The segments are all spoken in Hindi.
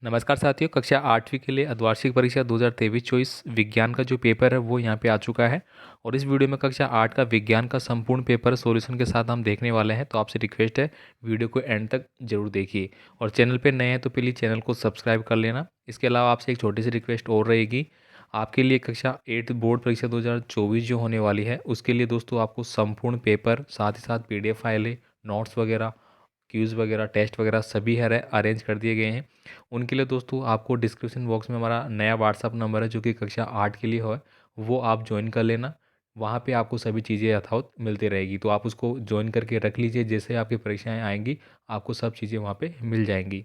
नमस्कार साथियों, कक्षा 8वीं के लिए अर्धवार्षिक परीक्षा 2023-24 विज्ञान का जो पेपर है वो यहाँ पे आ चुका है। और इस वीडियो में कक्षा 8 का विज्ञान का संपूर्ण पेपर सॉल्यूशन के साथ हम देखने वाले हैं। तो आपसे रिक्वेस्ट है, वीडियो को एंड तक जरूर देखिए। और चैनल पे नए हैं तो प्लीज़ चैनल को सब्सक्राइब कर लेना। इसके अलावा आपसे एक छोटी सी रिक्वेस्ट और रहेगी, आपके लिए कक्षा 8 बोर्ड परीक्षा 2024 जो होने वाली है उसके लिए दोस्तों आपको संपूर्ण पेपर, साथ ही साथ PDF फाइलें, नोट्स वगैरह, क्यूज़ वगैरह, टेस्ट वगैरह सभी है अरेंज कर दिए गए हैं। उनके लिए दोस्तों आपको डिस्क्रिप्शन बॉक्स में हमारा नया व्हाट्सअप नंबर है जो कि कक्षा 8 के लिए है, वो आप ज्वाइन कर लेना। वहाँ पे आपको सभी चीज़ें यथावत मिलती रहेगी, तो आप उसको ज्वाइन करके रख लीजिए। जैसे आपकी परीक्षाएं आएंगी आपको सब चीज़ें वहाँ पे मिल जाएंगी।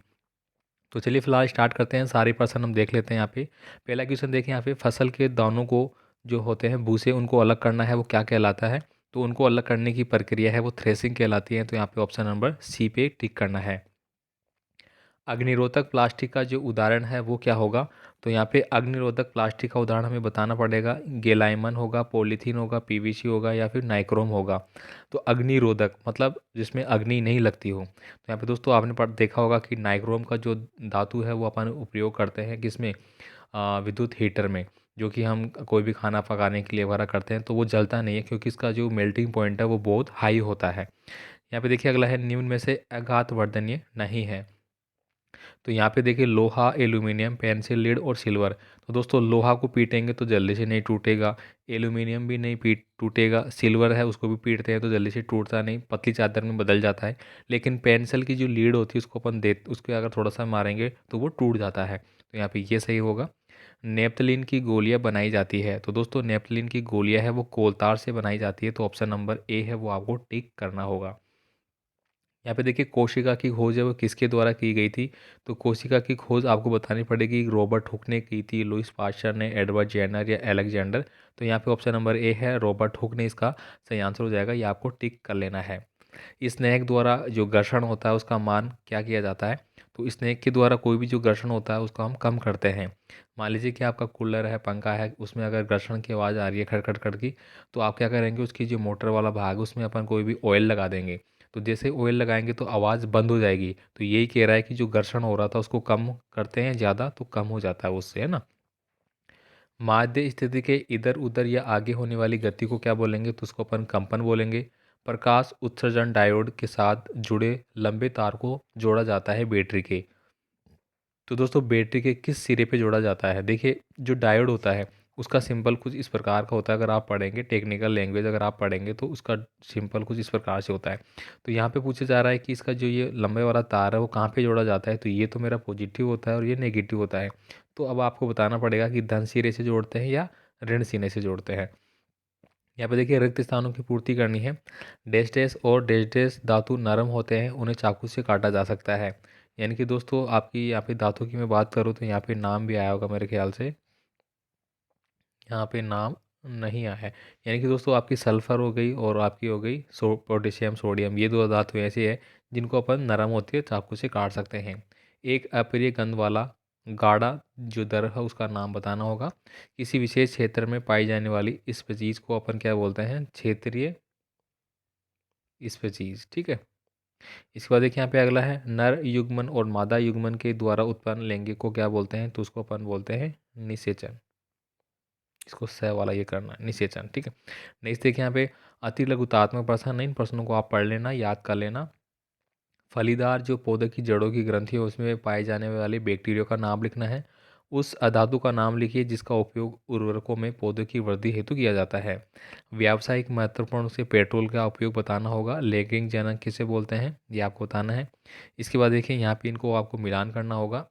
तो चलिए फिलहाल स्टार्ट करते हैं, सारे प्रश्न हम देख लेते हैं। यहाँ पे पहला क्वेश्चन देखें, यहाँ पे फसल के दानों को जो होते हैं भूसे उनको अलग करना है वो क्या कहलाता है। तो उनको अलग करने की प्रक्रिया है वो थ्रेसिंग कहलाती है। तो यहाँ पे ऑप्शन नंबर सी पे टिक करना है। अग्निरोधक प्लास्टिक का जो उदाहरण है वो क्या होगा। तो यहाँ पे अग्निरोधक प्लास्टिक का उदाहरण हमें बताना पड़ेगा। गेलाइमन होगा, पॉलीथीन होगा, PVC होगा या फिर नाइक्रोम होगा। तो अग्निरोधक मतलब जिसमें अग्नि नहीं लगती हो। तो यहाँ पे दोस्तों आपने देखा होगा कि नाइक्रोम का जो धातु है वो अपन उपयोग करते हैं किसमें, विद्युत हीटर में, जो कि हम कोई भी खाना पकाने के लिए वगैरह करते हैं तो वो जलता नहीं है क्योंकि इसका जो मेल्टिंग पॉइंट है वो बहुत हाई होता है। यहाँ पे देखिए अगला है, निम्न में से आघातवर्धनीय नहीं है। तो यहाँ पे देखिए लोहा, एल्यूमिनियम, पेंसिल, लीड और सिल्वर। तो दोस्तों लोहा को पीटेंगे तो जल्दी से नहीं टूटेगा, एल्यूमिनियम भी नहीं पीट टूटेगा, सिल्वर है उसको भी पीटते हैं तो जल्दी से टूटता नहीं, पतली चादर में बदल जाता है। लेकिन पेंसिल की जो लीड होती है उसको अपन दे उसके अगर थोड़ा सा मारेंगे तो वो टूट जाता है। तो यहाँ पे ये सही होगा। नेप्थलीन की गोलियां बनाई जाती है। तो दोस्तों नेप्थलीन की गोलियां है वो कोलतार से बनाई जाती है। तो ऑप्शन नंबर ए है वो आपको टिक करना होगा। यहाँ पे देखिए कोशिका की खोज है वो किसके द्वारा की गई थी। तो कोशिका की खोज आपको बतानी पड़ेगी, रॉबर्ट हुक ने की थी, लुईस पास्चर ने, एडवर्ड जेनर या अलेक्जेंडर। तो यहाँ पे ऑप्शन नंबर ए है, रॉबर्ट हुक ने इसका सही आंसर हो जाएगा। ये आपको टिक कर लेना है। स्नेक द्वारा जो घर्षण होता है उसका मान क्या किया जाता है। तो स्नेक के द्वारा कोई भी जो घर्षण होता है उसको हम कम करते हैं। मान लीजिए कि आपका कूलर है, पंखा है, उसमें अगर घर्षण की आवाज़ आ रही है खड़खड़ खड़ की, तो आप क्या करेंगे, उसकी जो मोटर वाला भाग है उसमें अपन कोई भी ऑयल लगा देंगे। तो जैसे ऑयल लगाएंगे तो आवाज़ बंद हो जाएगी। तो यही कह रहा है कि जो घर्षण हो रहा था उसको कम करते हैं, ज़्यादा तो कम हो जाता है उससे, है ना। माध्य स्थिति के इधर उधर या आगे होने वाली गति को क्या बोलेंगे, तो उसको अपन कंपन बोलेंगे। प्रकाश उत्सर्जन डायोड के साथ जुड़े लंबे तार को जोड़ा जाता है बैटरी के। तो दोस्तों बैटरी के किस सिरे पे जोड़ा जाता है। देखिए जो डायोड होता है उसका सिंपल कुछ इस प्रकार का होता है। अगर आप पढ़ेंगे टेक्निकल लैंग्वेज, अगर आप पढ़ेंगे तो उसका सिंपल कुछ इस प्रकार से होता है। तो यहाँ पे पूछा जा रहा है कि इसका जो ये लंबे वाला तार है वो कहाँ पे जोड़ा जाता है। तो ये तो मेरा पॉजिटिव होता है और ये नेगेटिव होता है। तो अब आपको बताना पड़ेगा कि धन सिरे से जोड़ते हैं या ऋण सिरे से जोड़ते हैं। यहाँ पे देखिए रिक्त स्थानों की पूर्ति करनी है। डैश डैश और डैश डैश धातु नरम होते हैं, उन्हें चाकू से काटा जा सकता है। यानी कि दोस्तों आपकी यहाँ पे धातु की मैं बात करूँ तो यहाँ पे नाम भी आया होगा मेरे ख्याल से, यहाँ पे नाम नहीं आया है। यानी कि दोस्तों आपकी सल्फर हो गई और आपकी हो गई पोटेशियम सोडियम, ये दो धातु ऐसी है जिनको अपन नरम होती है चाकू से काट सकते हैं। एक अप्रिय गंध वाला गाढ़ा जो दर है उसका नाम बताना होगा। किसी विशेष क्षेत्र में पाई जाने वाली स्पीशीज को अपन क्या बोलते हैं, क्षेत्रीय स्पीशीज। ठीक है। इसके बाद देखिए यहाँ पे अगला है, नर युग्मन और मादा युग्मन के द्वारा उत्पन्न लैंगिक को क्या बोलते हैं। तो उसको अपन बोलते हैं निषेचन। इसको स वाला ये करना है, निषेचन। ठीक है। नेक्स्ट देखिए यहाँ पे अति लघुतात्मक प्रश्न है, इन प्रश्नों को आप पढ़ लेना, याद कर लेना। फलीदार जो पौधे की जड़ों की ग्रंथि है उसमें पाए जाने वाले बैक्टीरिया का नाम लिखना है। उस अधातु का नाम लिखिए जिसका उपयोग उर्वरकों में पौधों की वृद्धि हेतु किया जाता है। व्यावसायिक महत्वपूर्ण से पेट्रोल का उपयोग बताना होगा। लैंगिक जनन किसे बोलते हैं ये आपको बताना है। इसके बाद देखिए यहाँ पे इनको आपको मिलान करना होगा।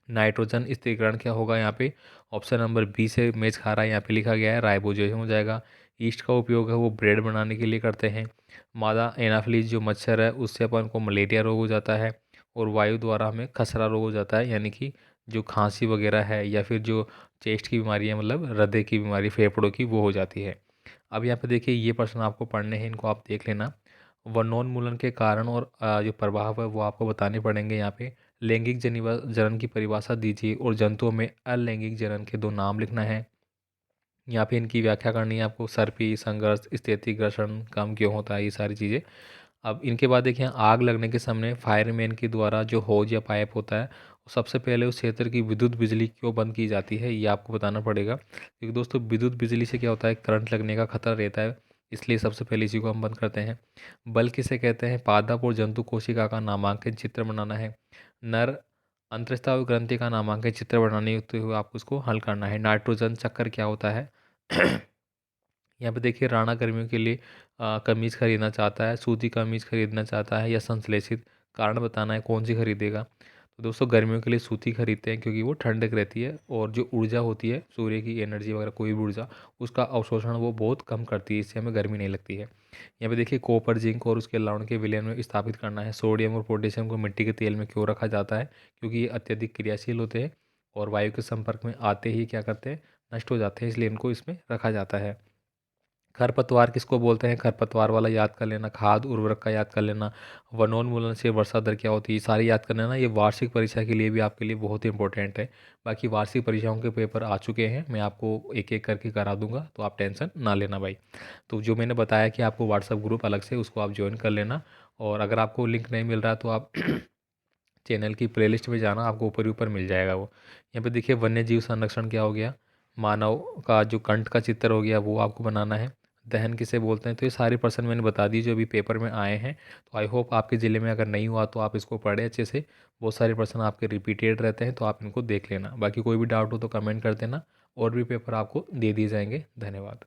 नाइट्रोजन स्थिरीकरण क्या होगा यहाँ पे, ऑप्शन नंबर बी से मैच खा रहा है। यहाँ पे लिखा गया है राइबोजेशन हो जाएगा। ईस्ट का उपयोग है वो ब्रेड बनाने के लिए करते हैं। मादा एनाफिलीज जो मच्छर है उससे अपन को मलेरिया रोग हो जाता है। और वायु द्वारा हमें खसरा रोग हो जाता है, यानी कि जो खांसी वगैरह है या फिर जो चेस्ट की बीमारी है, मतलब हृदय की बीमारी फेफड़ों की, वो हो जाती है। अब यहाँ पे देखिए ये प्रश्न आपको पढ़ने हैं, इनको आप देख लेना। वनोन्मूलन के कारण और जो प्रभाव है वो आपको बताने पड़ेंगे। यहाँ पे लैंगिक जनन की परिभाषा दीजिए और जंतुओं में अलैंगिक जनन के दो नाम लिखना है। यहाँ पे इनकी व्याख्या करनी है आपको। सर्पी, संघर्ष, स्थिति, घर्षण कम क्यों होता है, ये सारी चीज़ें। अब इनके बाद देखिए आग लगने के समय फायरमैन के द्वारा जो होज या पाइप होता है सबसे पहले उस क्षेत्र की विद्युत बिजली क्यों बंद की जाती है ये आपको बताना पड़ेगा, क्योंकि दोस्तों विद्युत बिजली से क्या होता है, करंट लगने का खतरा रहता है, इसलिए सबसे पहले इसी को हम बंद करते हैं। बल किसे कहते हैं, पादप और जंतु कोशिका का नामांकन चित्र बनाना है। नर अंतःस्रावी ग्रंथि का नामांकन चित्र बनाने होते हुए आपको इसको हल करना है। नाइट्रोजन चक्कर क्या होता है। यहाँ पे देखिए, राणा गर्मियों के लिए कमीज खरीदना चाहता है, सूती कमीज खरीदना चाहता है या संश्लेषित, कारण बताना है कौन सी खरीदेगा। तो दोस्तों गर्मियों के लिए सूती खरीदते हैं क्योंकि वो ठंडक रहती है और जो ऊर्जा होती है सूर्य की एनर्जी वगैरह कोई भी ऊर्जा, उसका अवशोषण वो बहुत कम करती है, इससे हमें गर्मी नहीं लगती है। यहाँ पे देखिए, कॉपर जिंक और उसके लवण के विलयन में स्थापित करना है। सोडियम और पोटेशियम को मिट्टी के तेल में क्यों रखा जाता है, क्योंकि ये अत्यधिक क्रियाशील होते हैं और वायु के संपर्क में आते ही क्या करते हैं, नष्ट हो जाते हैं, इसलिए इनको इसमें रखा जाता है। खरपतवार किसको बोलते हैं, खरपतवार वाला याद कर लेना। खाद उर्वरक का याद कर लेना। वनोन्मूलन से वर्षा दर क्या होती है, ये सारी याद कर लेना। ये वार्षिक परीक्षा के लिए भी आपके लिए बहुत इंपॉर्टेंट है। बाकी वार्षिक परीक्षाओं के पेपर आ चुके हैं, मैं आपको एक एक करके करा दूंगा, तो आप टेंशन ना लेना भाई। तो जो मैंने बताया कि आपको व्हाट्सअप ग्रुप अलग से, उसको आप ज्वाइन कर लेना। और अगर आपको लिंक नहीं मिल रहा तो आप चैनल की प्लेलिस्ट में जाना, आपको ऊपर ही ऊपर मिल जाएगा वो। यहाँ पे देखिए, वन्य जीव संरक्षण क्या हो गया, मानव का जो कंठ का चित्र हो गया वो आपको बनाना है। दहन किसे बोलते हैं, तो ये सारे पर्सन मैंने बता दी जो अभी पेपर में आए हैं। तो आई होप आपके ज़िले में अगर नहीं हुआ तो आप इसको पढ़े अच्छे से। बहुत सारे पर्सन आपके रिपीटेड रहते हैं, तो आप इनको देख लेना। बाकी कोई भी डाउट हो तो कमेंट कर देना, और भी पेपर आपको दे दिए जाएंगे। धन्यवाद।